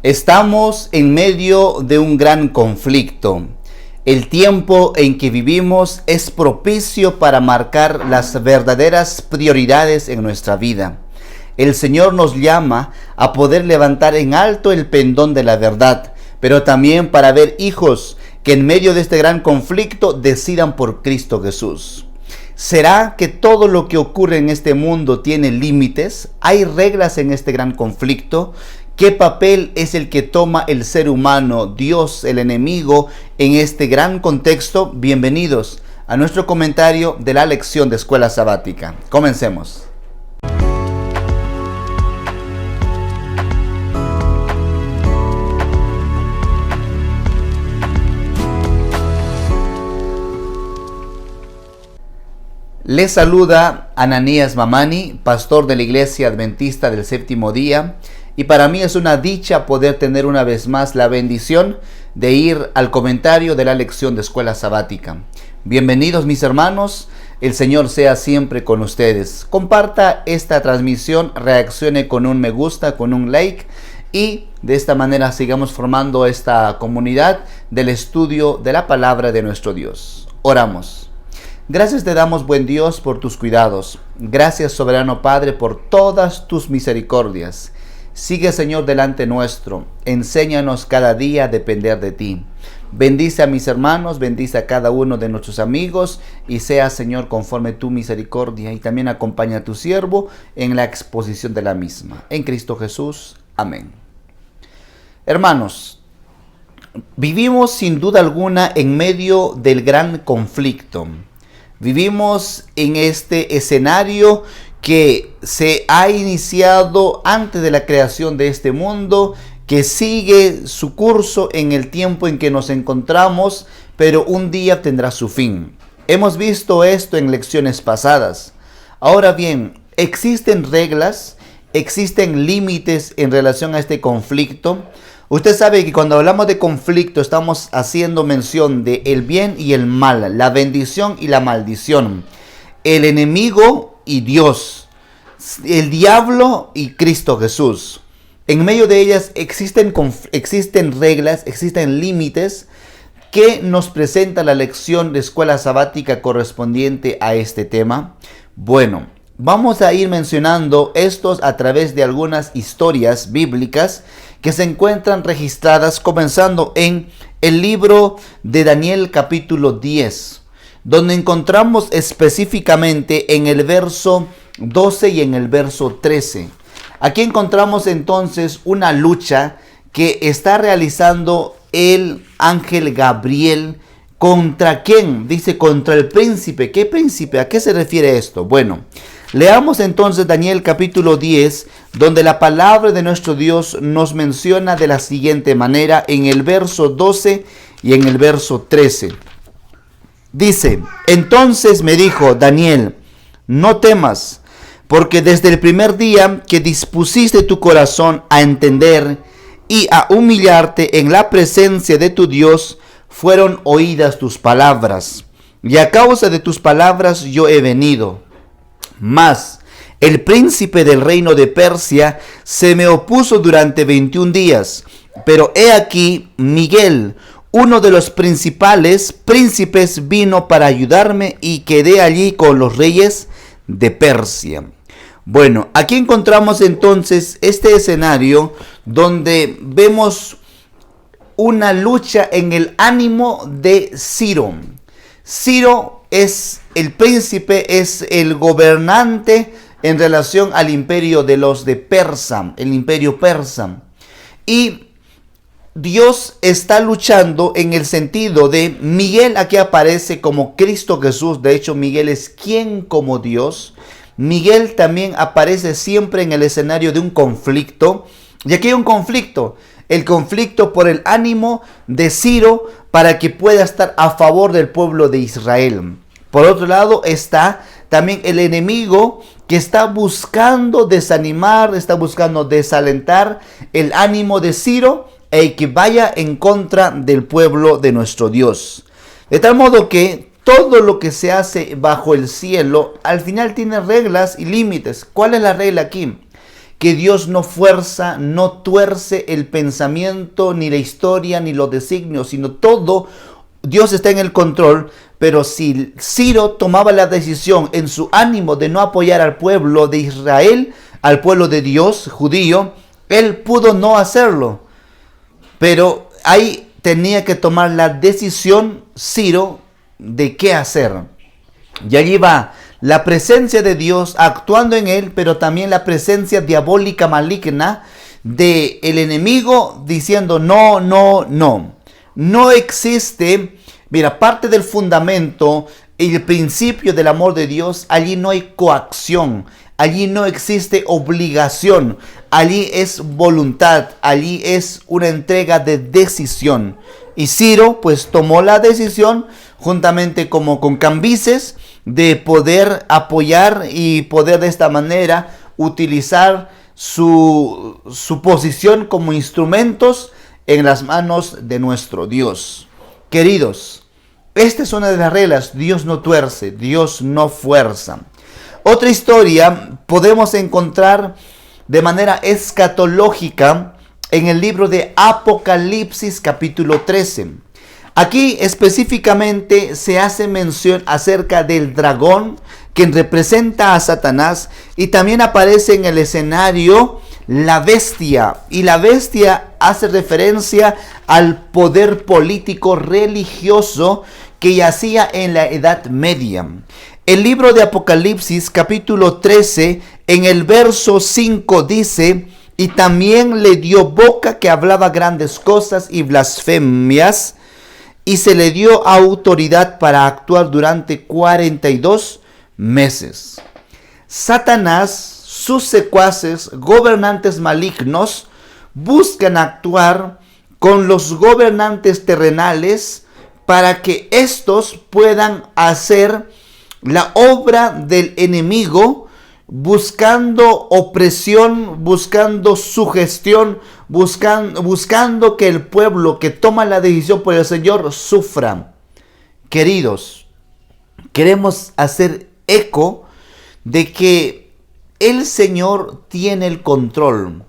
Estamos en medio de un gran conflicto. El tiempo en que vivimos es propicio para marcar las verdaderas prioridades en nuestra vida. El Señor nos llama a poder levantar en alto el pendón de la verdad, pero también para ver hijos que en medio de este gran conflicto decidan por Cristo Jesús. ¿Será que todo lo que ocurre en este mundo tiene límites? ¿Hay reglas en este gran conflicto? ¿Qué papel es el que toma el ser humano, Dios, el enemigo, en este gran contexto? Bienvenidos a nuestro comentario de la lección de Escuela Sabática. Comencemos. Les saluda Ananías Mamani, pastor de la Iglesia Adventista del Séptimo Día, y para mí es una dicha poder tener una vez más la bendición de ir al comentario de la lección de Escuela Sabática. Bienvenidos mis hermanos, el Señor sea siempre con ustedes. Comparta esta transmisión, reaccione con un me gusta, con un like, y de esta manera sigamos formando esta comunidad del estudio de la palabra de nuestro Dios. Oramos. Gracias te damos, buen Dios, por tus cuidados. Gracias, soberano Padre, por todas tus misericordias. Sigue, Señor, delante nuestro. Enséñanos cada día a depender de ti. Bendice a mis hermanos, bendice a cada uno de nuestros amigos y sea, Señor, conforme tu misericordia. Y también acompaña a tu siervo en la exposición de la misma. En Cristo Jesús. Amén. Hermanos, vivimos sin duda alguna en medio del gran conflicto. Vivimos en este escenario que se ha iniciado antes de la creación de este mundo, que sigue su curso en el tiempo en que nos encontramos, pero un día tendrá su fin. Hemos visto esto en lecciones pasadas. Ahora bien, existen reglas, existen límites en relación a este conflicto. Usted sabe que cuando hablamos de conflicto estamos haciendo mención de el bien y el mal, la bendición y la maldición, el enemigo y Dios, el diablo y Cristo Jesús. En medio de ellas existen reglas, existen límites que nos presenta la lección de Escuela Sabática correspondiente a este tema. Bueno, vamos a ir mencionando estos a través de algunas historias bíblicas que se encuentran registradas comenzando en el libro de Daniel capítulo 10, donde encontramos específicamente en el verso 12 y en el verso 13. Aquí encontramos entonces una lucha que está realizando el ángel Gabriel. ¿Contra quién? Dice contra el príncipe. ¿Qué príncipe? ¿A qué se refiere esto? Bueno, leamos entonces Daniel capítulo 10, donde la palabra de nuestro Dios nos menciona de la siguiente manera en el verso 12 y en el verso 13. Dice, entonces me dijo Daniel, no temas, porque desde el primer día que dispusiste tu corazón a entender y a humillarte en la presencia de tu Dios, fueron oídas tus palabras, y a causa de tus palabras yo he venido. Mas el príncipe del reino de Persia se me opuso durante 21 días, pero he aquí Miguel, uno de los principales príncipes, vino para ayudarme y quedé allí con los reyes de Persia. Bueno, aquí encontramos entonces este escenario donde vemos una lucha en el ánimo de Ciro. Ciro es el príncipe, es el gobernante en relación al imperio de los de Persia, el imperio persa. Y Dios está luchando en el sentido de Miguel, aquí aparece como Cristo Jesús. De hecho, Miguel es quien como Dios. Miguel también aparece siempre en el escenario de un conflicto. Y aquí hay un conflicto. El conflicto por el ánimo de Ciro para que pueda estar a favor del pueblo de Israel. Por otro lado está también el enemigo que está buscando desanimar, está buscando desalentar el ánimo de Ciro y que vaya en contra del pueblo de nuestro Dios. De tal modo que todo lo que se hace bajo el cielo al final tiene reglas y límites. ¿Cuál es la regla aquí? que Dios no fuerza, no tuerce el pensamiento, ni la historia, ni los designios, sino todo, Dios está en el control. Pero si Ciro tomaba la decisión en su ánimo de no apoyar al pueblo de Israel, al pueblo de Dios, judío, él pudo no hacerlo. Pero ahí tenía que tomar la decisión Ciro de qué hacer. Y allí va la presencia de Dios actuando en él, pero también la presencia diabólica maligna del enemigo diciendo no, no, no. No existe, mira, parte del fundamento y el principio del amor de Dios, allí no hay coacción, allí no existe obligación, allí es voluntad, allí es una entrega de decisión. Y Ciro pues tomó la decisión juntamente como con Cambises de poder apoyar y poder de esta manera utilizar su posición como instrumentos en las manos de nuestro Dios. Queridos, esta es una de las reglas. Dios no tuerce, Dios no fuerza. Otra historia podemos encontrar de manera escatológica en el libro de Apocalipsis capítulo 13. Aquí específicamente se hace mención acerca del dragón, quien representa a Satanás, y también aparece en el escenario la bestia, y la bestia hace referencia al poder político religioso que yacía en la Edad Media. El libro de Apocalipsis capítulo 13 en el verso 5 dice: y también le dio boca que hablaba grandes cosas y blasfemias, y se le dio autoridad para actuar durante 42 meses. Satanás, sus secuaces, gobernantes malignos, buscan actuar con los gobernantes terrenales para que estos puedan hacer la obra del enemigo, buscando opresión, buscando sugestión, buscando que el pueblo que toma la decisión por el Señor sufra. Queridos, queremos hacer eco de que el Señor tiene el control.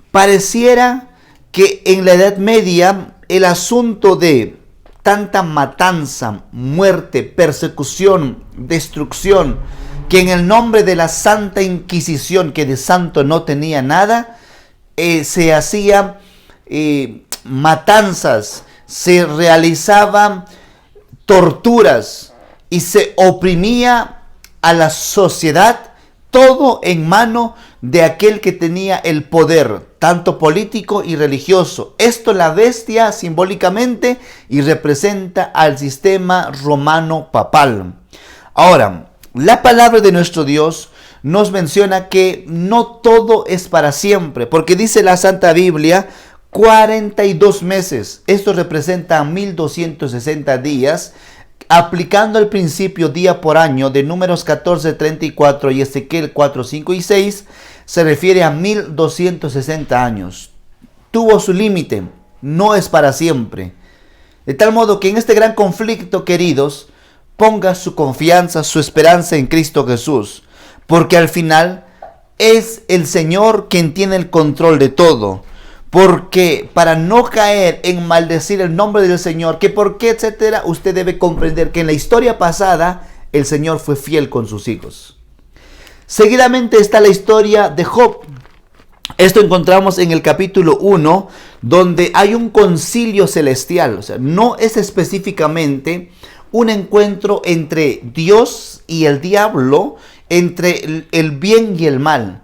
Pareciera que en la Edad Media el asunto de tanta matanza, muerte, persecución, destrucción, que en el nombre de la Santa Inquisición, que de santo no tenía nada, se hacían matanzas, se realizaban torturas y se oprimía a la sociedad, todo en mano de aquel que tenía el poder, tanto político y religioso. Esto la bestia simbólicamente y representa al sistema romano papal. Ahora, la palabra de nuestro Dios nos menciona que no todo es para siempre, porque dice la Santa Biblia 42 meses. Esto representa 1260 días, aplicando el principio día por año de Números 14:34 y Ezequiel 4:5 y 6, se refiere a 1260 años. Tuvo su límite, no es para siempre. De tal modo que en este gran conflicto, queridos, ponga su confianza, su esperanza en Cristo Jesús, porque al final es el Señor quien tiene el control de todo. Porque para no caer en maldecir el nombre del Señor, que por qué, etcétera, usted debe comprender que en la historia pasada el Señor fue fiel con sus hijos. Seguidamente está la historia de Job. Esto encontramos en el capítulo 1, donde hay un concilio celestial. O sea, no es específicamente un encuentro entre Dios y el diablo, entre el bien y el mal.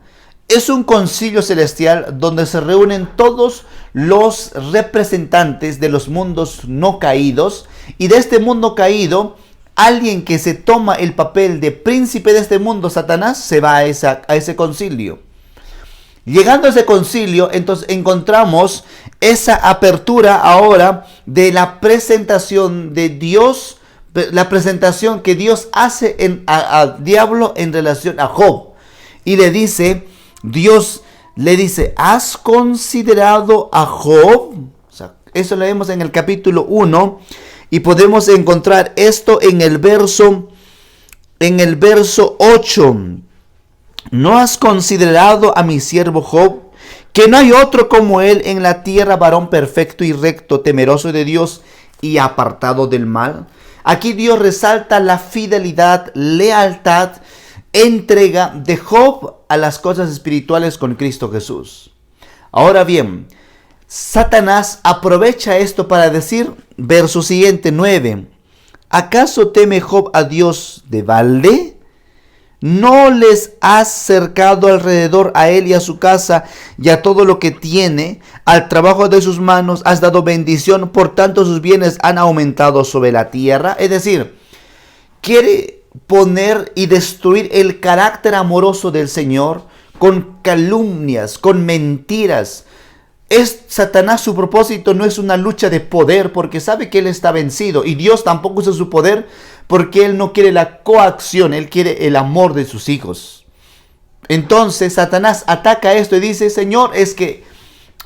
Es un concilio celestial donde se reúnen todos los representantes de los mundos no caídos, y de este mundo caído, alguien que se toma el papel de príncipe de este mundo, Satanás, se va a ese concilio. Llegando a ese concilio, entonces encontramos esa apertura ahora de la presentación de Dios, la presentación que Dios hace al diablo en relación a Job. Y Dios le dice, ¿has considerado a Job? O sea, eso lo vemos en el capítulo 1 y podemos encontrar esto en el verso 8. ¿No has considerado a mi siervo Job, que no hay otro como él en la tierra, varón perfecto y recto, temeroso de Dios y apartado del mal? Aquí Dios resalta la fidelidad, lealtad, entrega de Job a las cosas espirituales con Cristo Jesús. Ahora bien, Satanás aprovecha esto para decir, verso siguiente, 9, ¿acaso teme Job a Dios de balde? ¿No les has cercado alrededor a él y a su casa y a todo lo que tiene? Al trabajo de sus manos has dado bendición, por tanto sus bienes han aumentado sobre la tierra. Es decir, quiere poner y destruir el carácter amoroso del Señor con calumnias, con mentiras. Satanás, su propósito no es una lucha de poder, porque sabe que él está vencido, y Dios tampoco usa su poder porque él no quiere la coacción, él quiere el amor de sus hijos. Entonces Satanás ataca esto y dice, Señor, es que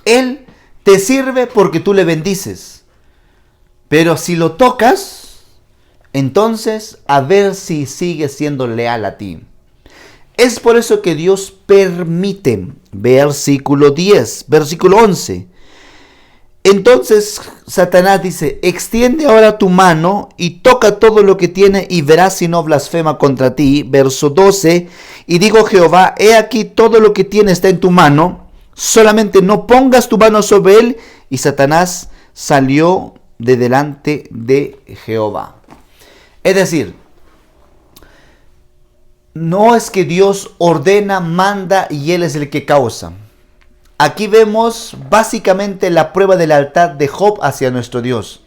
él te sirve porque tú le bendices, pero si lo tocas, entonces a ver si sigue siendo leal a ti. Es por eso que Dios permite, versículo 10, versículo 11. Entonces Satanás dice, extiende ahora tu mano y toca todo lo que tiene y verás si no blasfema contra ti. Verso 12, y digo Jehová, he aquí todo lo que tiene está en tu mano, solamente no pongas tu mano sobre él. Y Satanás salió de delante de Jehová. Es decir, no es que Dios ordena, manda y él es el que causa. Aquí vemos básicamente la prueba de lealtad de Job hacia nuestro Dios.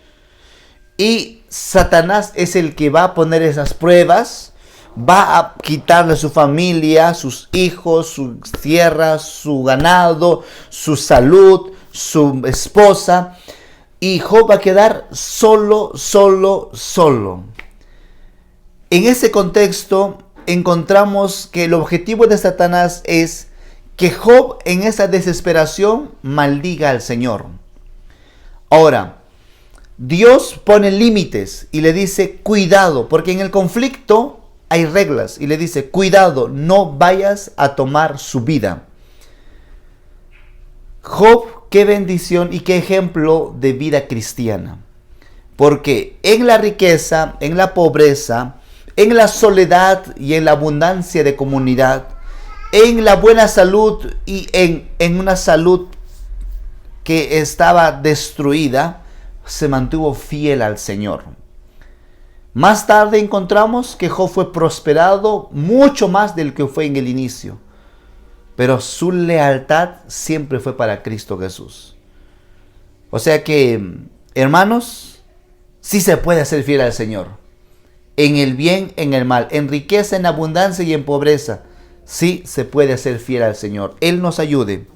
Y Satanás es el que va a poner esas pruebas, va a quitarle su familia, sus hijos, su tierra, su ganado, su salud, su esposa. Y Job va a quedar solo. En ese contexto encontramos que el objetivo de Satanás es que Job en esa desesperación maldiga al Señor. Ahora, Dios pone límites y le dice cuidado, porque en el conflicto hay reglas y le dice cuidado, no vayas a tomar su vida. Job, qué bendición y qué ejemplo de vida cristiana, porque en la riqueza, en la pobreza, en la soledad y en la abundancia de comunidad, en la buena salud y en una salud que estaba destruida, se mantuvo fiel al Señor. Más tarde encontramos que Job fue prosperado mucho más del que fue en el inicio, pero su lealtad siempre fue para Cristo Jesús. O sea que, hermanos, sí se puede ser fiel al Señor. En el bien, en el mal, en riqueza, en abundancia y en pobreza. Sí se puede ser fiel al Señor. Él nos ayude.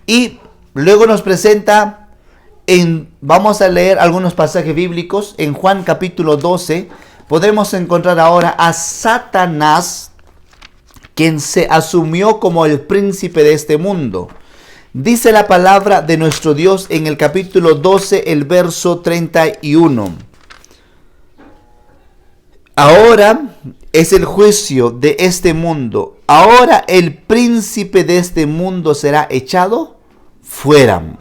Y luego nos presenta, vamos a leer algunos pasajes bíblicos. En Juan capítulo 12 podemos encontrar ahora a Satanás, quien se asumió como el príncipe de este mundo. Dice la palabra de nuestro Dios en el capítulo 12, el verso 31. Ahora es el juicio de este mundo. Ahora el príncipe de este mundo será echado fuera.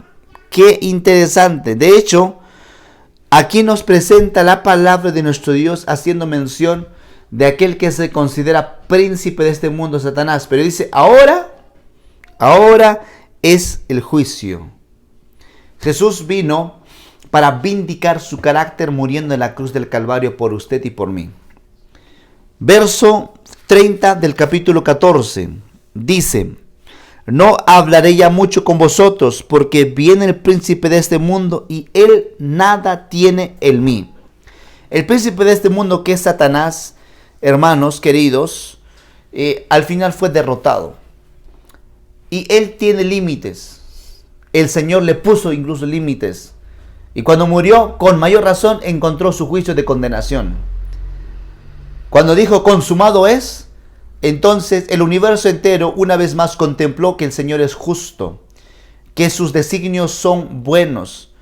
Qué interesante. De hecho, aquí nos presenta la palabra de nuestro Dios haciendo mención de aquel que se considera príncipe de este mundo, Satanás. Pero dice, ahora es el juicio. Jesús vino para vindicar su carácter muriendo en la cruz del Calvario por usted y por mí. Verso 30 del capítulo 14 dice, no hablaré ya mucho con vosotros, porque viene el príncipe de este mundo y él nada tiene en mí. El príncipe de este mundo, que es Satanás, hermanos queridos, al final fue derrotado. Y él tiene límites. El Señor le puso incluso límites. Y cuando murió, con mayor razón, encontró su juicio de condenación. Cuando dijo consumado es, entonces el universo entero una vez más contempló que el Señor es justo, que sus designios son buenos,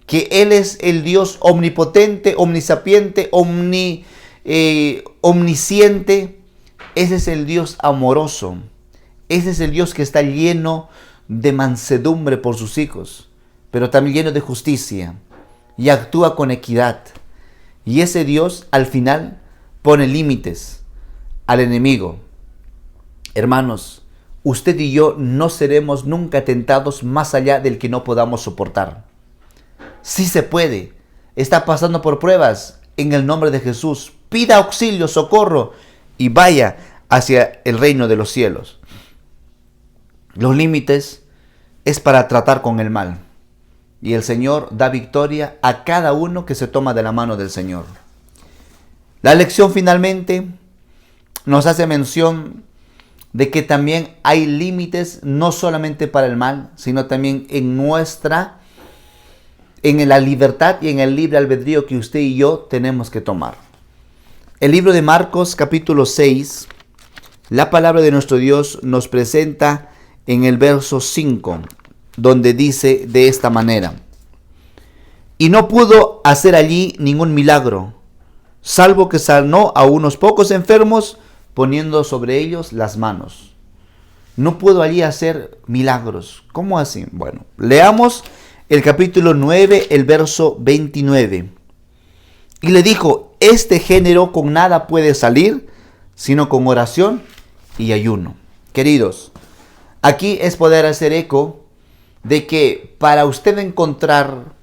que Él es el Dios omnipotente, omnisapiente, omnisciente, Ese es el Dios amoroso. Ese es el Dios que está lleno de mansedumbre por sus hijos, pero también lleno de justicia y actúa con equidad. Y ese Dios al final pone límites al enemigo. Hermanos, usted y yo no seremos nunca tentados más allá del que no podamos soportar. Sí se puede. Está pasando por pruebas. En el nombre de Jesús, pida auxilio, socorro y vaya hacia el reino de los cielos. Los límites es para tratar con el mal. Y el Señor da victoria a cada uno que se toma de la mano del Señor. La lección finalmente nos hace mención de que también hay límites no solamente para el mal, sino también en la libertad y en el libre albedrío que usted y yo tenemos que tomar. El libro de Marcos capítulo 6, la palabra de nuestro Dios nos presenta en el verso 5, donde dice de esta manera: y no pudo hacer allí ningún milagro, salvo que sanó a unos pocos enfermos poniendo sobre ellos las manos. No pudo allí hacer milagros. ¿Cómo así? Bueno, leamos el capítulo 9, el verso 29. Y le dijo: este género con nada puede salir, sino con oración y ayuno. Queridos, aquí es poder hacer eco de que para usted encontrar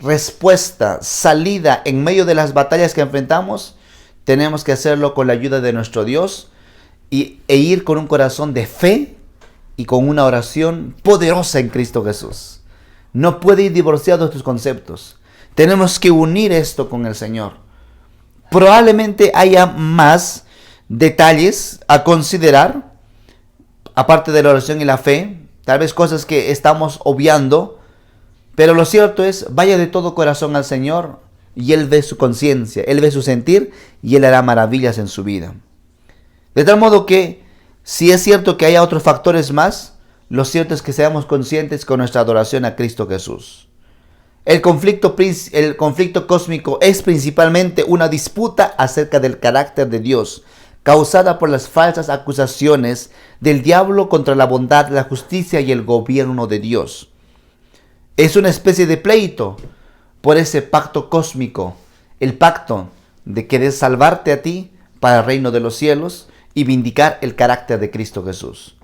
respuesta, salida en medio de las batallas que enfrentamos, tenemos que hacerlo con la ayuda de nuestro Dios e ir con un corazón de fe y con una oración poderosa en Cristo Jesús. No puede ir divorciado de estos conceptos. Tenemos que unir esto con el Señor. Probablemente haya más detalles a considerar, aparte de la oración y la fe, tal vez cosas que estamos obviando, pero lo cierto es, vaya de todo corazón al Señor y Él ve su conciencia, Él ve su sentir y Él hará maravillas en su vida. De tal modo que, si es cierto que haya otros factores más, lo cierto es que seamos conscientes con nuestra adoración a Cristo Jesús. El conflicto cósmico es principalmente una disputa acerca del carácter de Dios, causada por las falsas acusaciones del diablo contra la bondad, la justicia y el gobierno de Dios. Es una especie de pleito por ese pacto cósmico, el pacto de querer salvarte a ti para el reino de los cielos y vindicar el carácter de Cristo Jesús.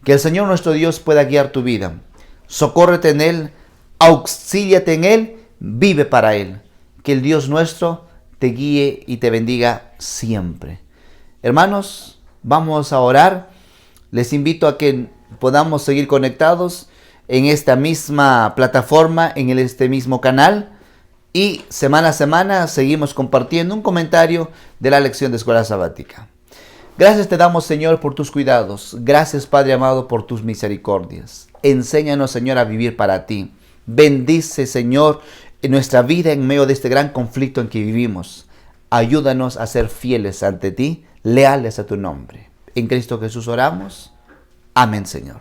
Que el Señor nuestro Dios pueda guiar tu vida. Socórrete en Él, auxíliate en Él, vive para Él. Que el Dios nuestro te guíe y te bendiga siempre. Hermanos, vamos a orar. Les invito a que podamos seguir conectados en esta misma plataforma, en este mismo canal. Y semana a semana seguimos compartiendo un comentario de la lección de Escuela Sabática. Gracias te damos, Señor, por tus cuidados. Gracias, Padre amado, por tus misericordias. Enséñanos, Señor, a vivir para ti. Bendice, Señor, en nuestra vida en medio de este gran conflicto en que vivimos. Ayúdanos a ser fieles ante ti, leales a tu nombre. En Cristo Jesús oramos. Amén, Señor.